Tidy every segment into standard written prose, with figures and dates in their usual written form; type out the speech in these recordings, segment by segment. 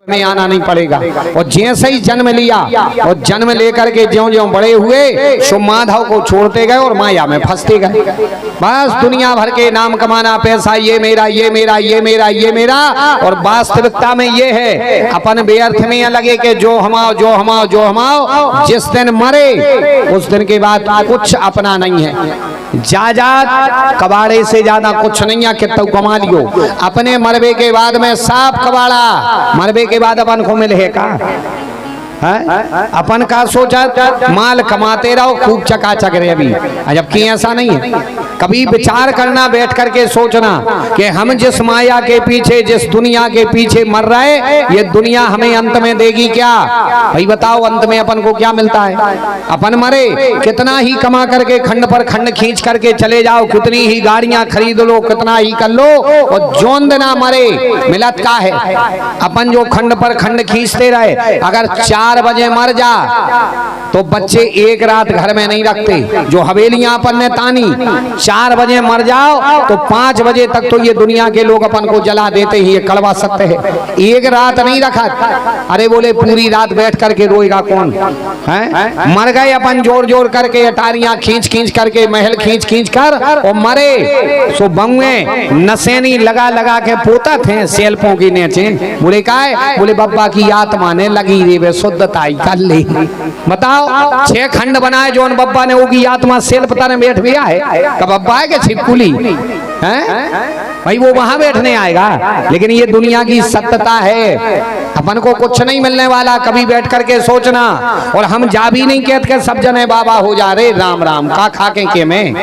में आना नहीं पड़ेगा। और जैसे ही जन्म लिया और जन्म लेकर के ज्यों ज्यों बड़े हुए सो माधव को छोड़ते गए और माया में फंसते गए। बस दुनिया भर के नाम कमाना, पैसा, ये मेरा ये मेरा ये मेरा ये मेरा। और वास्तविकता में ये है अपन व्यर्थ में लगे कि जो हमाओ जो हमाओ जो हमाओ, जिस दिन मरे उस दिन के बाद कुछ अपना नहीं है। जायदाद कबाड़े से ज्यादा कुछ नहीं है कि तो कमा लियो। अपने मरबे के बाद में साफ कबाड़ा, मरबे के बाद अपन को मिले का है? अपन का सोचा माल कमाते रहो खूब चकाचक रहे अभी, जबकि ऐसा नहीं है। कभी विचार करना, बैठ करके सोचना कि हम जिस माया के पीछे, जिस दुनिया के पीछे मर रहे, ये दुनिया हमें अंत में देगी क्या? भाई बताओ, अंत में अपन को क्या मिलता है? अपन मरे कितना ही कमा करके खंड पर खंड खींच करके चले जाओ, कितनी ही गाड़ियां खरीद लो, कितना ही कर लो, और जोन देना मरे मिलत का है? अपन जो खंड पर खंड खींचते रहे, अगर 4 बजे मर जा तो बच्चे एक रात घर में नहीं रखते। जो हवेलियां अपन ने तानी, 4 बजे मर जाओ तो 5 बजे तक तो ये दुनिया के लोग अपन को जला देते ही, ये कड़वा सत्य है। एक रात नहीं रखा। अरे बोले पूरी रात बैठ करके रोएगा कौन है? मर गए अपन जोर जोर करके, अटारियां खींच खींच करके, महल खींच खींच कर, और मरे सो बंगे नशेनी लगा लगा के पोता थे सेल्फों की नीचे। बोले काय? बोले बब्बा की आत्मा ने लगी रे वे शुद्धताई कर ली। बताओ, 6 खंड बनाए जो बब्बा ने, होगी आत्मा सेल्फ तरह बैठ गया है। कब बब्बा है कि छिपकुली है? भाई वो वहां बैठने आएगा। लेकिन ये दुनिया की सत्यता है, अपन को कुछ नहीं मिलने वाला। कभी बैठ करके सोचना। और हम जा भी नहीं कहते कि सब जने बाबा हो जा रहे, राम राम का खा के में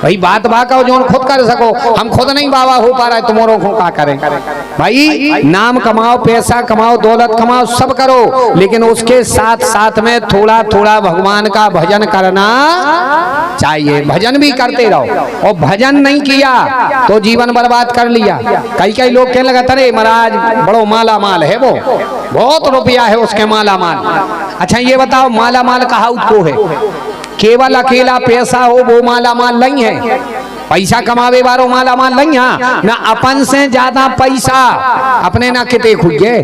भाई बात बाका जो खुद कर सको, हम खुद नहीं बाबा हो पा रहे, तुम्हारों को क्या करें? भाई नाम कमाओ, पैसा कमाओ, दौलत कमाओ, सब करो, लेकिन उसके साथ साथ में थोड़ा थोड़ा भगवान का भजन करना चाहिए। भजन भी करते रहो, और भजन नहीं किया तो जीवन बर्बाद कर लिया। कई कई लोग कहने लगा, अरे महाराज बड़ो माला माल है, वो बहुत रुपया है उसके माला माल। अच्छा ये बताओ, माला माल कहा उसको है? केवल अकेला पैसा हो वो माला माल नहीं है। पैसा कमावे वालों माला माल नहीं है ना। अपन से ज्यादा पैसा अपने ना किते खुजे।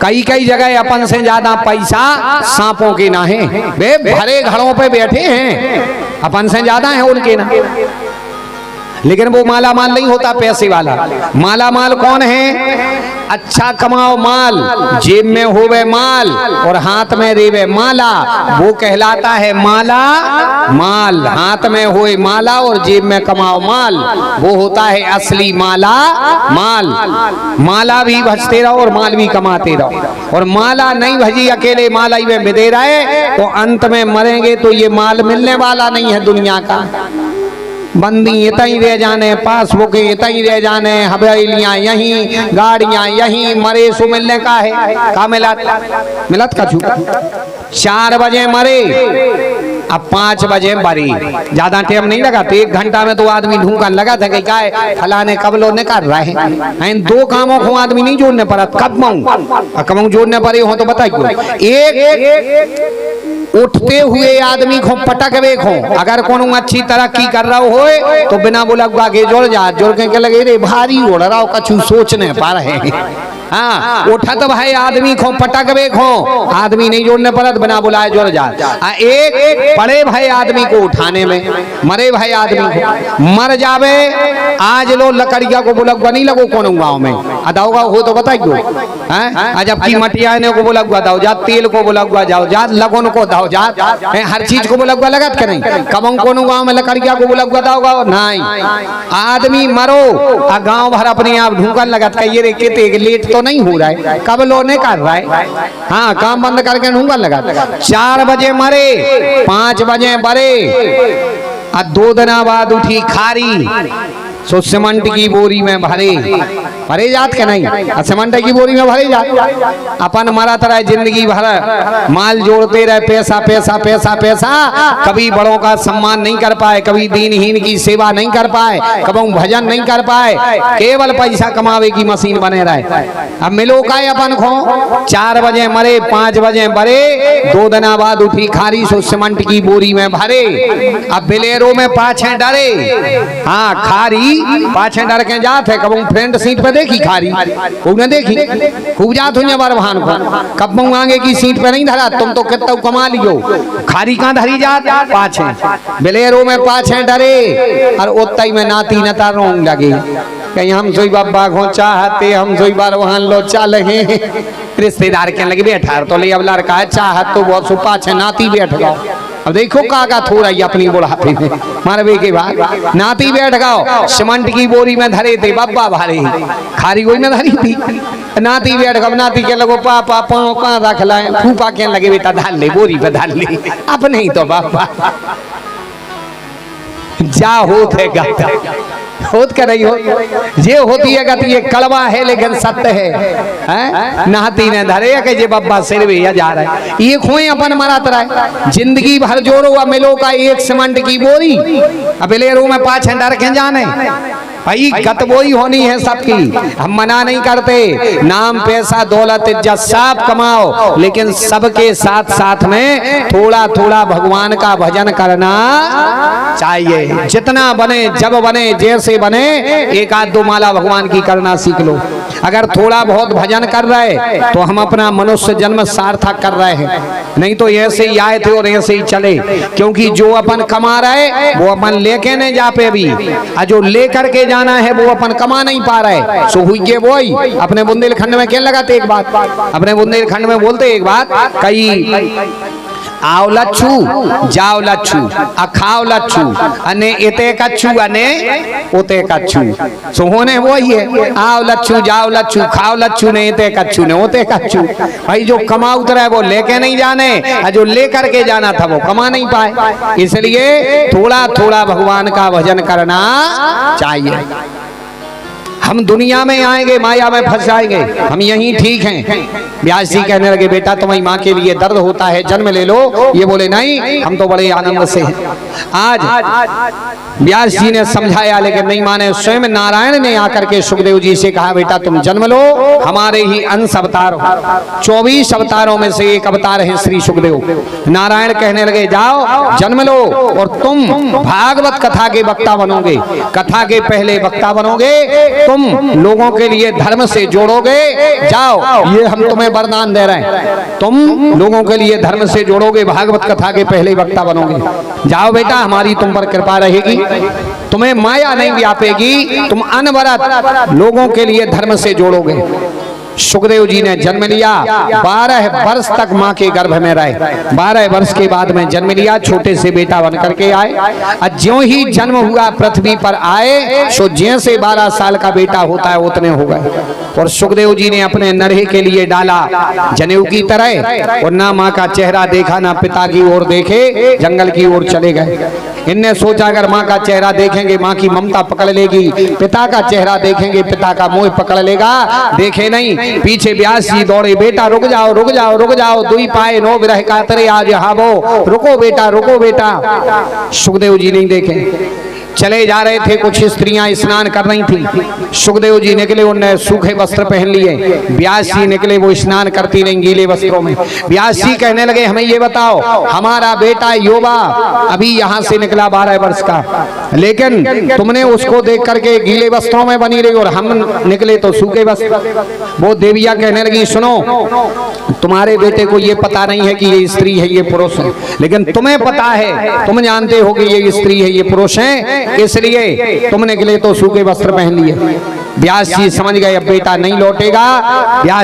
कई कई जगह अपन से ज्यादा पैसा सांपों के ना है। वे भरे घरों पे बैठे हैं, अपन से ज्यादा है उनके ना। लेकिन वो माला माल नहीं होता पैसे वाला। माला माल कौन है? अच्छा कमाओ माल, जेब में होवे माल और हाथ में रेवे माला, वो कहलाता है माला माल। हाथ में होए माला और जेब में कमाओ माल, वो होता है असली माला माल। माला भी भजते रहो और माल भी कमाते रहो। और माला नहीं भजी अकेले माला ही में बिदे रहे तो अंत में मरेंगे तो ये माल मिलने वाला नहीं है दुनिया का। बंदी इतना ही रह जाने, पासबुक इतना ही रह जाने, हवेलियां यहीं, गाड़ियां यहीं, मरे सो मिलने का है का मिलत? मिलत का छू। 4 बजे मरे, अब 5 बजे मरी। ज्यादा टाइम नहीं लगा तो 1 घंटा में तो आदमी ढूंढकर लगा था कि क्या फलाने कब लो निकाल रहे हैं। 2 कामों को आदमी नहीं जोड़ने पड़ा, कब मऊ जोड़ने पड़े हो तो बताइए। एक उठते हुए आदमी को पटक देखो, अगर कोनो अच्छी तरक्की कर रहा हो तो बिना बोला के जोड़ जा, जोड़ के लगे रे भारी उड़ रहा हो, कछु सोचने पा रहे हैं। हाँ, उठा तो भाई आदमी को पटक देखो, आदमी नहीं जोड़ने पड़ा तो बिना बुलाए जोड़ जा। एक पड़े भाई आदमी को उठाने में, मरे भाई आदमी को मर जावे। आज लो लकड़िया को बोला नहीं लगो कौन गाँव में अदाओ हो तो बताइयो। जबकि मटिया को बोला दाओ जा, तेल को बोला जाओ जा, लगन को दाओ जा, हर चीज को बोला लगत के नहीं। कब कौन गाँव में लकड़िया को बोला दाओ नहीं। आदमी मरो आ गाँव भर अपने आप ढूंढन लगत के, ये रे किते लेट तो नहीं हो रहा है, कब लोने कर रहा है। हाँ, काम बंद करके ढूंढन लगा। 4 बजे मरे, 5 बजे बरे, 2 दिन बाद उठी खारी सो सीमेंट की बोरी में भरे जात के नहीं। सीमेंट की बोरी में भरे जात। अपन मरा तरह जिंदगी भर माल जोड़ते रहे, पैसा पैसा पैसा पैसा, कभी बड़ों का सम्मान नहीं कर पाए, कभी दीनहीन की सेवा नहीं कर पाए, कभी भजन नहीं कर पाए, केवल पैसा कमावे की मशीन बने रहे। अब मिलो का अपन को 4 बजे मरे, 5 बजे भरे, 2 दिन बाद उठी खारी सो सीमेंट की बोरी में भरे। अब बिलेरो में पाछे डरे, हाँ खारी पाछे डर के जाते, कब फ्रंट सीट पे देखी खारी, खूब न देखी, खूब जात हुई बार भान को कब आगे की सीट पे नहीं धरा, तुम तो कितना कमा लियो, खारी कहाँ धरी जात पाछे बेलेरो में पाछे डरे और उतना ही में नाती नता रोंग लगे कहीं हम सोई बाबा घो चाहते हम सोई बार वहां लो चाल रिश्तेदार कहने लगे बैठा तो ले अब लड़का है चाहत तो बहुत सुपा छे नाती बैठ गओ। अब देखो काका थोड़ा ही अपनी बुढ़ापे में मारवे के बाद नाती बैठ गओ, सीमेंट की बोरी में धरे थे बाबा भारे खारी वही में धरी थी, नाती बैठ गओ, नाती के लगो पापा पाँव कहाँ रख लाए, फूफा कहने लगे बेटा डाल ले बोरी पे डाल ले, अपने ही तो बाबा जा होते गाता होत कर रही हो, ये होती है गति, ये कड़वा है लेकिन सत्य है, नहाती ने धरे के जे बब्बा सिर भी जा रहा है, ये खोए अपन मरात रहा है, जिंदगी भर जोड़ो व मिलो का एक सीमेंट की बोरी, अब लेरो में पाँच डर के जाने भाई गत वही होनी है सबकी, हम मना नहीं करते, नाम पैसा दौलत इज्जत सब कमाओ लेकिन सबके साथ साथ में थोड़ा थोड़ा भगवान का भजन करना चाहिए, जितना बने जब बने जैसे बने एक आध दो माला भगवान की करना सीख लो। अगर थोड़ा बहुत भजन कर रहे तो हम अपना मनुष्य जन्म सार्थक कर रहे हैं, नहीं तो ऐसे ही आए थे और ऐसे ही चले, क्योंकि जो अपन कमा रहे वो अपन लेके नहीं जा पे भी, और जो लेकर के जाना है वो अपन कमा नहीं पा रहे, सो हुई वही अपने बुंदेलखंड में क्या लगाते एक बात, अपने बुंदेलखंड में बोलते एक बात, कई आओ लच्छू जाओ लच्छू अखाओ लच्छू अने इते कच्छू अने उते कच्छू, सो होने वही है, आओ लच्छू जाओ लच्छू खाओ लच्छू ने इते कच्छू ने उते कच्छू, भाई जो कमा उतरा है वो लेके नहीं जाने, और जो लेकर के जाना था वो कमा नहीं पाए, इसलिए थोड़ा थोड़ा भगवान का भजन करना चाहिए। हम दुनिया में आएंगे माया में फंस जाएंगे, हम यहीं ठीक हैं। व्यास जी कहने लगे बेटा तुम्हारी माँ के लिए दर्द होता है जन्म ले लो, ये बोले नहीं हम तो बड़े आनंद से हैं। आज व्यास जी ने समझाया लेकिन नहीं माने, स्वयं नारायण ने आकर के सुखदेव जी से कहा बेटा तुम जन्म लो, हमारे ही अंश अवतार हो, 24 अवतारों में से एक अवतार है श्री सुखदेव। नारायण कहने लगे जाओ जन्म लो और तुम भागवत कथा के वक्ता बनोगे, कथा के पहले वक्ता बनोगे, तुम लोगों के लिए धर्म से जोड़ोगे, जाओ ये हम तुम्हें वरदान दे रहे हैं, तुम लोगों के लिए धर्म से जोड़ोगे, भागवत कथा के पहले वक्ता बनोगे, जाओ बेटा हमारी तुम पर कृपा रहेगी, तुम्हें माया नहीं व्यापेगी, तुम अनवरत लोगों के लिए धर्म से जोड़ोगे। सुखदेव जी ने जन्म लिया, 12 वर्ष तक माँ के गर्भ में रहे, 12 वर्ष के बाद में जन्म लिया, छोटे से बेटा बन करके आए, और ज्यों ही जन्म हुआ पृथ्वी पर आए सो जैसे 12 साल का बेटा होता है उतने हो गए, और सुखदेव जी ने अपने नरहे के लिए डाला जनेऊ की तरह, और ना माँ का चेहरा देखा ना पिता की ओर देखे, जंगल की ओर चले गए। इनने सोचा अगर माँ का चेहरा देखेंगे माँ की ममता पकड़ लेगी, पिता का चेहरा देखेंगे पिता का मोह पकड़ लेगा, देखे नहीं, पीछे व्यास जी दौड़े, बेटा रुक जाओ रुक जाओ रुक जाओ, दुई पाए नो विरह कातरे आज हावो, रुको बेटा। सुखदेव जी नहीं देखे, चले जा रहे थे, कुछ स्त्रियां स्नान कर रही थी, सुखदेव जी निकले, उन्होंने सूखे वस्त्र पहन लिए, व्यास जी निकले, वो स्नान करती रही गीले वस्त्रों में। व्यास जी कहने लगे हमें ये बताओ, हमारा बेटा योबा अभी यहाँ से निकला 12 वर्ष का, लेकिन तुमने उसको देख करके गीले वस्त्रों में बनी रही और हम निकले तो सूखे वस्त्र। वो देविया कहने लगी सुनो, तुम्हारे बेटे को ये पता नहीं है कि ये स्त्री है ये पुरुष है, लेकिन तुम्हें पता है, तुम जानते हो कि ये स्त्री है ये पुरुष है, इसलिए तुम निकले तो सूखे वस्त्र पहन लिए। व्यास जी समझ गए अब बेटा नहीं लौटेगा। व्यास